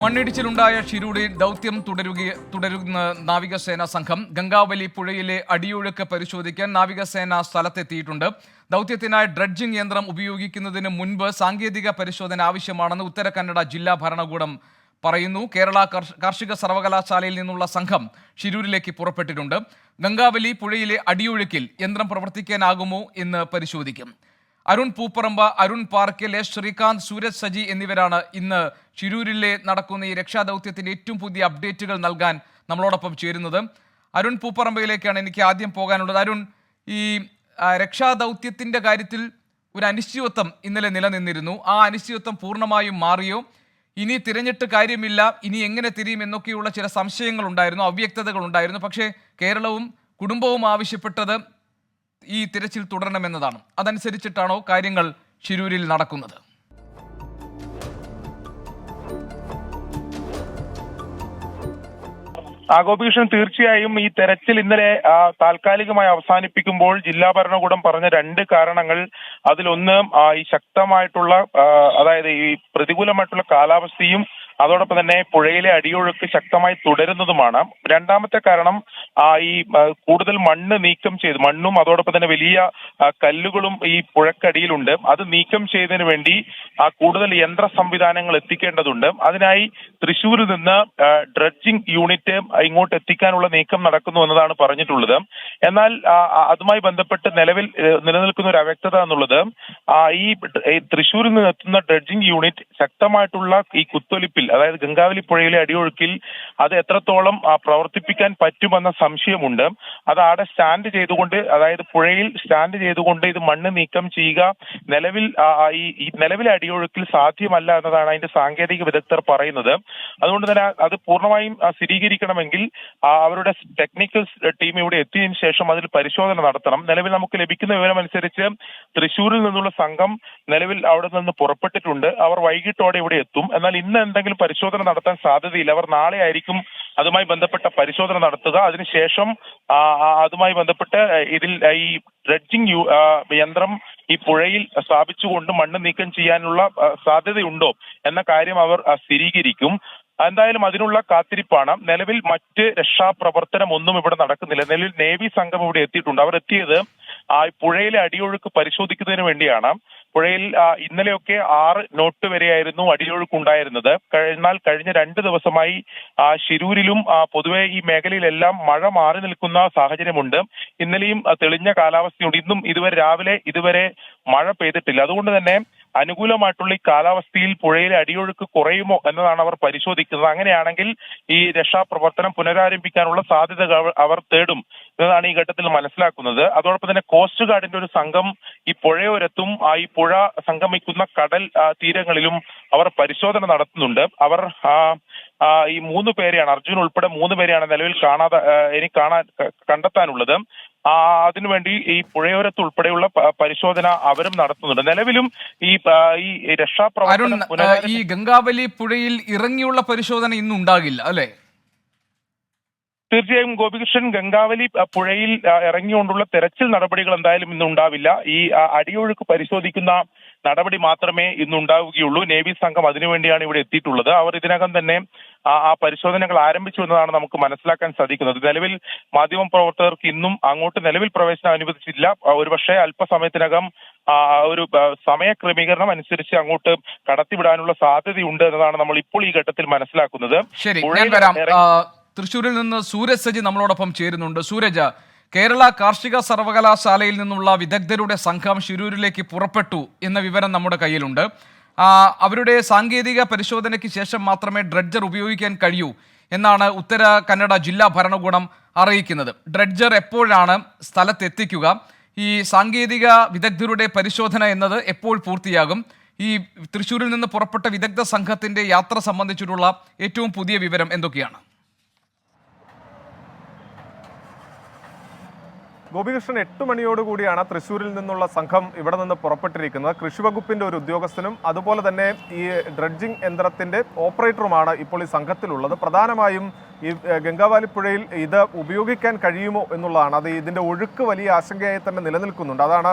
മണ്ണിടിച്ചിലുണ്ടായ ഷിരൂരിൽ ദൗത്യം തുടരുന്ന നാവികസേന സംഘം ഗംഗാവലി പുഴയിലെ അടിയൊഴുക്ക് പരിശോധിക്കാൻ നാവികസേന സ്ഥലത്തെത്തിയിട്ടുണ്ട്. ദൗത്യത്തിനായി ഡ്രഡ്ജിംഗ് യന്ത്രം ഉപയോഗിക്കുന്നതിന് മുൻപ് സാങ്കേതിക പരിശോധന ആവശ്യമാണെന്ന് ഉത്തര കന്നഡ ജില്ലാ ഭരണകൂടം പറയുന്നു. കേരള കാർഷിക സർവകലാശാലയിൽ നിന്നുള്ള സംഘം ഷിരൂരിലേക്ക് പുറപ്പെട്ടിട്ടുണ്ട്. ഗംഗാവലി പുഴയിലെ അടിയൊഴുക്കിൽ യന്ത്രം പ്രവർത്തിക്കാനാകുമോ എന്ന് പരിശോധിക്കും. അരുൺ പൂപ്പറമ്പ, അരുൺ പാർക്കൽ, ശ്രീകാന്ത്, സൂരജ് സജി എന്നിവരാണ് ഇന്ന് ഷിരൂരിലെ നടക്കുന്ന ഈ രക്ഷാദൗത്യത്തിന്റെ ഏറ്റവും പുതിയ അപ്ഡേറ്റുകൾ നൽകാൻ നമ്മളോടൊപ്പം ചേരുന്നത്. അരുൺ പൂപ്പറമ്പയിലേക്കാണ് എനിക്ക് ആദ്യം പോകാനുള്ളത്. അരുൺ, ഈ രക്ഷാദൗത്യത്തിന്റെ കാര്യത്തിൽ ഒരു അനിശ്ചിതത്വം ഇന്നലെ നിലനിന്നിരുന്നു. ആ അനിശ്ചിതത്വം പൂർണ്ണമായും മാറിയോ? ഇനി തിരഞ്ഞിട്ട് കാര്യമില്ല, ഇനി എങ്ങനെ തിരിയും എന്നൊക്കെയുള്ള ചില സംശയങ്ങൾ ഉണ്ടായിരുന്നു, അവ്യക്തതകൾ ഉണ്ടായിരുന്നു. പക്ഷേ കേരളവും കുടുംബവും ആവശ്യപ്പെട്ടത് ഈ തിരച്ചിൽ തുടരണമെന്നതാണ്. അതനുസരിച്ചിട്ടാണോ കാര്യങ്ങൾ ഷിരൂരിൽ നടക്കുന്നത്? ഗോപികൃഷ്ണൻ, തീർച്ചയായും ഈ തെരച്ചിൽ ഇന്നലെ താൽക്കാലികമായി അവസാനിപ്പിക്കുമ്പോൾ ജില്ലാ ഭരണകൂടം പറഞ്ഞ രണ്ട് കാരണങ്ങൾ, അതിലൊന്ന് ഈ ശക്തമായിട്ടുള്ള അതായത് ഈ പ്രതികൂലമായിട്ടുള്ള കാലാവസ്ഥയും അതോടൊപ്പം തന്നെ പുഴയിലെ അടിയൊഴുക്ക് ശക്തമായി തുടരുന്നതുമാണ്. രണ്ടാമത്തെ കാരണം ഈ കൂടുതൽ മണ്ണ് നീക്കം ചെയ്ത്, മണ്ണും അതോടൊപ്പം തന്നെ വലിയ കല്ലുകളും ഈ പുഴക്കടിയിലുണ്ട്. അത് നീക്കം ചെയ്തതിനു വേണ്ടി കൂടുതൽ യന്ത്ര സംവിധാനങ്ങൾ എത്തിക്കേണ്ടതുണ്ട്. അതിനായി തൃശ്ശൂരിൽ നിന്ന് ഡ്രഡ്ജിംഗ് യൂണിറ്റ് ഇങ്ങോട്ട് എത്തിക്കാനുള്ള നീക്കം നടക്കുന്നു എന്നതാണ് പറഞ്ഞിട്ടുള്ളത്. എന്നാൽ അതുമായി ബന്ധപ്പെട്ട് നിലവിൽ നിലനിൽക്കുന്ന ഒരു അവ്യക്തത എന്നുള്ളത്, ഈ തൃശ്ശൂരിൽ നിന്ന് എത്തുന്ന ഡ്രഡ്ജിംഗ് യൂണിറ്റ് ശക്തമായിട്ടുള്ള ഈ കുത്തൊലിപ്പിൽ, അതായത് ഗംഗാവലി പുഴയിലെ അടിയൊഴുക്കിൽ അത് എത്രത്തോളം പ്രവർത്തിപ്പിക്കാൻ പറ്റുമെന്ന സംശയമുണ്ട്. അത് അവിടെ സ്റ്റാൻഡ് ചെയ്തുകൊണ്ട്, അതായത് പുഴയിൽ സ്റ്റാൻഡ് ചെയ്തുകൊണ്ട് ഇത് മണ്ണ് നീക്കം ചെയ്യുക നിലവിൽ ഈ നിലവിലെ അടിയൊഴുക്കിൽ സാധ്യമല്ല എന്നതാണ് അതിന്റെ സാങ്കേതിക വിദഗ്ധർ പറയുന്നത്. അതുകൊണ്ട് തന്നെ അത് പൂർണ്ണമായും സ്ഥിരീകരിക്കണമെങ്കിൽ അവരുടെ ടെക്നിക്കൽ ടീം ഇവിടെ എത്തിയതിനു ശേഷം അതിൽ പരിശോധന നടത്തണം. നിലവിൽ നമുക്ക് ലഭിക്കുന്ന വിവരമനുസരിച്ച് തൃശ്ശൂരിൽ നിന്നുള്ള സംഘം നിലവിൽ അവിടെ നിന്ന് പുറപ്പെട്ടിട്ടുണ്ട്. അവർ വൈകിട്ടോടെ ഇവിടെ എത്തും. എന്നാൽ ഇന്ന് എന്തെങ്കിലും പരിശോധന നടത്താൻ സാധ്യതയില്ല. അവർ നാളെ ആയിരിക്കും അതുമായി ബന്ധപ്പെട്ട പരിശോധന നടത്തുക. അതിനുശേഷം അതുമായി ബന്ധപ്പെട്ട് ഇതിൽ ഈ ഡ്രഡ്ജിംഗ് യന്ത്രം ഈ പുഴയിൽ സ്ഥാപിച്ചുകൊണ്ട് മണ്ണ് നീക്കം ചെയ്യാനുള്ള സാധ്യതയുണ്ടോ എന്ന കാര്യം അവർ സ്ഥിരീകരിക്കും. എന്തായാലും അതിനുള്ള കാത്തിരിപ്പാണ്. നിലവിൽ മറ്റ് രക്ഷാപ്രവർത്തനം ഒന്നും ഇവിടെ നടക്കുന്നില്ല. നിലവിൽ നേവി സംഘം ഇവിടെ എത്തിയിട്ടുണ്ട്. അവർ എത്തിയത് പുഴയിലെ അടിയൊഴുക്ക് പരിശോധിക്കുന്നതിന് വേണ്ടിയാണ്. പുഴയിൽ ഇന്നലെയൊക്കെ 6 നോട്ട് വരെയായിരുന്നു അടിയൊഴുക്ക് ഉണ്ടായിരുന്നത്. എന്നാൽ കഴിഞ്ഞ 2 ദിവസമായി ഷിരൂരിലും പൊതുവെ ഈ മേഖലയിലെല്ലാം മഴ മാറി നിൽക്കുന്ന സാഹചര്യമുണ്ട്. ഇന്നലെയും തെളിഞ്ഞ കാലാവസ്ഥയുണ്ട്. ഇന്നും രാവിലെ ഇതുവരെ മഴ പെയ്തിട്ടില്ല. അതുകൊണ്ട് തന്നെ അനുകൂലമായിട്ടുള്ള ഈ കാലാവസ്ഥയിൽ പുഴയിലെ അടിയൊഴുക്ക് കുറയുമോ എന്നതാണ് അവർ പരിശോധിക്കുന്നത്. അങ്ങനെയാണെങ്കിൽ ഈ രക്ഷാപ്രവർത്തനം പുനരാരംഭിക്കാനുള്ള സാധ്യത അവർ തേടും എന്നതാണ് ഈ ഘട്ടത്തിൽ മനസ്സിലാക്കുന്നത്. അതോടൊപ്പം തന്നെ കോസ്റ്റ് ഗാർഡിന്റെ ഒരു സംഘം ഈ പുഴയോരത്തും ഈ പുഴ സംഗമിക്കുന്ന കടൽ തീരങ്ങളിലും അവർ പരിശോധന നടത്തുന്നുണ്ട്. അവർ ഈ 3 പേരെയാണ്, അർജുൻ ഉൾപ്പെടെ 3 പേരെയാണ് നിലവിൽ കണ്ടെത്താനുള്ളത്. അതിനുവേണ്ടി ഈ പുഴയോരത്ത് ഉൾപ്പെടെയുള്ള പരിശോധന അവരും നടത്തുന്നുണ്ട്. നിലവിലും ഈ രക്ഷാപ്രവർത്തനം ഈ ഗംഗാവലി പുഴയിൽ ഇറങ്ങിയുള്ള പരിശോധന ഇന്നുണ്ടാകില്ല അല്ലെ? തീർച്ചയായും ഗോപികൃഷ്ണൻ, ഗംഗാവലി പുഴയിൽ ഇറങ്ങിക്കൊണ്ടുള്ള തെരച്ചിൽ നടപടികൾ എന്തായാലും ഇന്നുണ്ടാവില്ല. ഈ അടിയൊഴുക്ക് പരിശോധിക്കുന്ന നടപടി മാത്രമേ ഇന്നുണ്ടാവുകയുള്ളൂ. നേവി സംഘം അതിനുവേണ്ടിയാണ് ഇവിടെ എത്തിയിട്ടുള്ളത്. അവർ ഇതിനകം തന്നെ ആ പരിശോധനകൾ ആരംഭിച്ചു എന്നതാണ് നമുക്ക് മനസ്സിലാക്കാൻ സാധിക്കുന്നത്. നിലവിൽ മാധ്യമപ്രവർത്തകർക്ക് ഇന്നും അങ്ങോട്ട് നിലവിൽ പ്രവേശനം അനുവദിച്ചില്ല. ഒരുപക്ഷെ അല്പസമയത്തിനകം ഒരു സമയ ക്രമീകരണം അനുസരിച്ച് അങ്ങോട്ട് കടത്തിവിടാനുള്ള സാധ്യതയുണ്ട് എന്നതാണ് നമ്മൾ ഇപ്പോൾ ഈ ഘട്ടത്തിൽ മനസ്സിലാക്കുന്നത്. ശരി, ഞാൻ വരാം. തൃശ്ശൂരിൽ നിന്ന് സൂരജ് സജി നമ്മളോടൊപ്പം ചേരുന്നുണ്ട്. സൂരജ്, കേരള കാർഷിക സർവകലാശാലയിൽ നിന്നുള്ള വിദഗ്ധരുടെ സംഘം ഷിരൂരിലേക്ക് പുറപ്പെട്ടു എന്ന വിവരം നമ്മുടെ കയ്യിലുണ്ട്. അവരുടെ സാങ്കേതിക പരിശോധനയ്ക്ക് ശേഷം മാത്രമേ ഡ്രഡ്ജർ ഉപയോഗിക്കാൻ കഴിയൂ എന്നാണ് ഉത്തര കന്നഡ ജില്ലാ ഭരണകൂടം അറിയിക്കുന്നത്. ഡ്രഡ്ജർ എപ്പോഴാണ് സ്ഥലത്തെത്തിക്കുക? ഈ സാങ്കേതിക വിദഗ്ധരുടെ പരിശോധന എന്നത് എപ്പോൾ പൂർത്തിയാകും? ഈ തൃശ്ശൂരിൽ നിന്ന് പുറപ്പെട്ട വിദഗ്ധ സംഘത്തിന്റെ യാത്ര സംബന്ധിച്ചിട്ടുള്ള ഏറ്റവും പുതിയ വിവരം എന്തൊക്കെയാണ്? ഗോപികൃഷ്ണൻ, 8 മണിയോടുകൂടിയാണ് തൃശ്ശൂരിൽ നിന്നുള്ള സംഘം ഇവിടെ നിന്ന് പുറപ്പെട്ടിരിക്കുന്നത്. കൃഷിവകുപ്പിന്റെ ഒരു ഉദ്യോഗസ്ഥനും അതുപോലെ തന്നെ ഈ ഡ്രഡ്ജിംഗ് യന്ത്രത്തിന്റെ ഓപ്പറേറ്ററുമാണ് ഇപ്പോൾ ഈ സംഘത്തിലുള്ളത്. പ്രധാനമായും ഈ ഗംഗാവാലിപ്പുഴയിൽ ഇത് ഉപയോഗിക്കാൻ കഴിയുമോ എന്നുള്ളതാണ്. അത് ഇതിന്റെ ഒഴുക്ക് വലിയ ആശങ്കയായി തന്നെ നിലനിൽക്കുന്നുണ്ട്. അതാണ്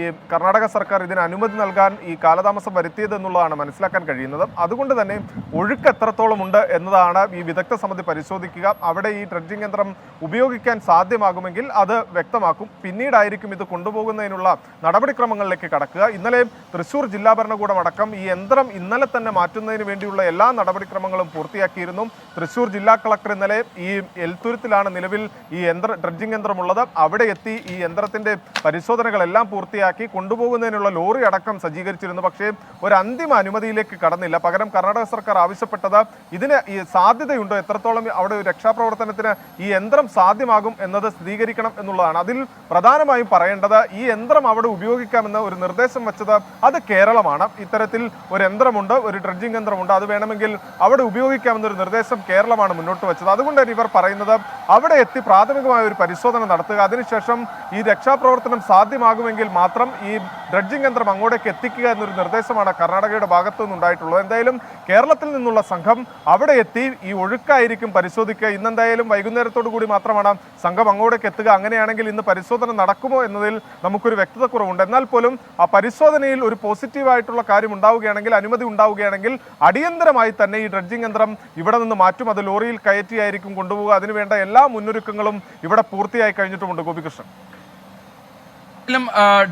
ഈ കർണാടക സർക്കാർ ഇതിന് അനുമതി നൽകാൻ ഈ കാലതാമസം വരുത്തിയത് എന്നുള്ളതാണ് മനസ്സിലാക്കാൻ കഴിയുന്നത്. അതുകൊണ്ട് തന്നെ ഒഴുക്ക് എത്രത്തോളം ഉണ്ട് എന്നതാണ് ഈ വിദഗ്ധ സമിതി പരിശോധിക്കുക. അവിടെ ഈ ഡ്രഡ്ജിംഗ് യന്ത്രം ഉപയോഗിക്കാൻ സാധ്യമാകുമെങ്കിൽ അത് വ്യക്തമാക്കും. പിന്നീടായിരിക്കും ഇത് കൊണ്ടുപോകുന്നതിനുള്ള നടപടിക്രമങ്ങളിലേക്ക് കടക്കുക. ഇന്നലെ തൃശൂർ ജില്ലാ ഭരണകൂടം അടക്കം ഈ യന്ത്രം ഇന്നലെ തന്നെ മാറ്റുന്നതിന് വേണ്ടിയുള്ള എല്ലാ നടപടിക്രമങ്ങളും പൂർത്തിയാക്കിയിരുന്നു. തൃശൂർ ജില്ലാ കളക്ടർ ഇന്നലെ ഈ എൽത്തുരുത്തിലാണ് നിലവിൽ ഈ ഡ്രഡ്ജിംഗ് യന്ത്രമുള്ളത്. അവിടെ എത്തി ഈ യന്ത്രത്തിന്റെ പരിശോധനകളെല്ലാം പൂർത്തിയാക്കി കൊണ്ടുപോകുന്നതിനുള്ള ലോറി അടക്കം സജ്ജീകരിച്ചിരുന്നു. പക്ഷേ ഒരു അന്തിമ അനുമതിയിലേക്ക് കടന്നില്ല. പകരം കർണാടക സർക്കാർ ആവശ്യപ്പെട്ടത് ഇതിന് ഈ സാധ്യതയുണ്ടോ, എത്രത്തോളം അവിടെ ഒരു രക്ഷാപ്രവർത്തനത്തിന് ഈ യന്ത്രം സാധ്യമാകും എന്നത് സ്ഥിരീകരിക്കണം എന്നുള്ളതാണ്. അതിൽ പ്രധാനമായും പറയേണ്ടത് ഈ യന്ത്രം അവിടെ ഉപയോഗിക്കാമെന്ന് ഒരു നിർദ്ദേശം വെച്ചത് അത് കേരളമാണ്. ഇത്തരത്തിൽ ഒരു യന്ത്രമുണ്ട്, ഒരു ഡ്രഡ്ജിംഗ് യന്ത്രമുണ്ട്, അത് വേണമെങ്കിൽ അവിടെ ഉപയോഗിക്കാമെന്നൊരു നിർദ്ദേശം കേരളമാണ് മുന്നോട്ട് വെച്ചത്. അതുകൊണ്ട് തന്നെ ഇവർ പറയുന്നത് അവിടെ എത്തി പ്രാഥമികമായ ഒരു പരിശോധന നടത്തുക, അതിനുശേഷം ഈ രക്ഷാപ്രവർത്തനം സാധ്യമാകുമെങ്കിൽ മാത്രം ഈ ഡ്രഡ്ജിംഗ് യന്ത്രം അങ്ങോട്ടേക്ക് എത്തിക്കുക എന്നൊരു നിർദ്ദേശമാണ് കർണാടകയുടെ ഭാഗത്തു നിന്നുണ്ടായിട്ടുള്ളത്. എന്തായാലും കേരളത്തിൽ നിന്നുള്ള സംഘം അവിടെ എത്തി ഈ ഒഴുക്കായിരിക്കും പരിശോധിക്കുക. ഇന്നെന്തായാലും വൈകുന്നേരത്തോടു കൂടി മാത്രമാണ് സംഘം അങ്ങോട്ടേക്ക് എത്തുക. അങ്ങനെയാണെങ്കിൽ ഇന്ന് പരിശോധന നടക്കുമോ എന്നതിൽ നമുക്കൊരു വ്യക്തത കുറവുണ്ട്. എന്നാൽ പോലും ആ പരിശോധനയിൽ ഒരു പോസിറ്റീവായിട്ടുള്ള കാര്യം ഉണ്ടാവുകയാണെങ്കിൽ, അനുമതി ഉണ്ടാവുകയാണെങ്കിൽ അടിയന്തരമായി തന്നെ ഈ ഡ്രഡ്ജിംഗ് യന്ത്രം ഇവിടെ നിന്ന് മാറ്റും. അത് ലോറിയിൽ കയറ്റിയായിരിക്കും കൊണ്ടുപോകുക. അതിനുവേണ്ട എല്ലാ മുന്നൊരുക്കങ്ങളും ഇവിടെ പൂർത്തിയായി കഴിഞ്ഞിട്ടുമുണ്ട്. ഗോപികൃഷ്ണൻ,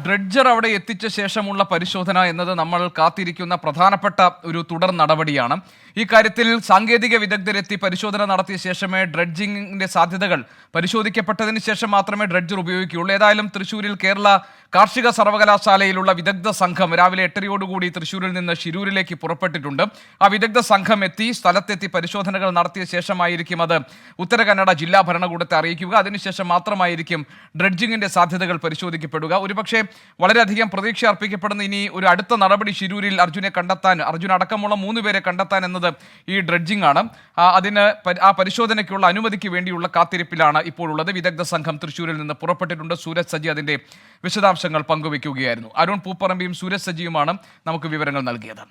ഡ്രഡ്ജർ അവിടെ എത്തിച്ച ശേഷമുള്ള പരിശോധന എന്നത് നമ്മൾ കാത്തിരിക്കുന്ന പ്രധാനപ്പെട്ട ഒരു തുടർ നടപടിയാണ്. ഈ കാര്യത്തിൽ സാങ്കേതിക വിദഗ്ധരെത്തി പരിശോധന നടത്തിയ ശേഷമേ ഡ്രഡ്ജിങ്ങിന്റെ സാധ്യതകൾ പരിശോധിക്കപ്പെട്ടതിന് ശേഷം മാത്രമേ ഡ്രഡ്ജർ ഉപയോഗിക്കുകയുള്ളൂ. ഏതായാലും തൃശ്ശൂരിൽ കേരള കാർഷിക സർവകലാശാലയിലുള്ള വിദഗ്ധ സംഘം രാവിലെ 8:30 തൃശ്ശൂരിൽ നിന്ന് ശിരൂരിലേക്ക് പുറപ്പെട്ടിട്ടുണ്ട്. ആ വിദഗ്ധ സംഘം എത്തി സ്ഥലത്തെത്തി പരിശോധനകൾ നടത്തിയ ശേഷമായിരിക്കും അത് ഉത്തര കന്നഡ ജില്ലാ ഭരണകൂടത്തെ അറിയിക്കുക. അതിനുശേഷം മാത്രമായിരിക്കും ഡ്രഡ്ജിങ്ങിന്റെ സാധ്യതകൾ പരിശോധിക്കപ്പെടുക. ഒരുപക്ഷെ വളരെയധികം പ്രതീക്ഷ അർപ്പിക്കപ്പെടുന്ന ഇനി ഒരു അടുത്ത നടപടി ശിരൂരിൽ അർജുൻ അടക്കമുള്ള 3 പേരെ കണ്ടെത്താൻ എന്നത് ഈ ഡ്രഡ്ജിംഗ് ആണ്. ആ പരിശോധനയ്ക്കുള്ള അനുമതിക്ക് വേണ്ടിയുള്ള കാത്തിരിപ്പിലാണ് ഇപ്പോഴുള്ളത്. വിദഗ്ധ സംഘം തൃശ്ശൂരിൽ നിന്ന് പുറപ്പെട്ടിട്ടുണ്ട്. സൂരജ് സജി അതിന്റെ വിശദാംശങ്ങൾ പങ്കുവയ്ക്കുകയായിരുന്നു. അരുൺ പൂപ്പറമ്പിയും സൂരജ് സജിയുമാണ് നമുക്ക് വിവരങ്ങൾ നൽകിയത്.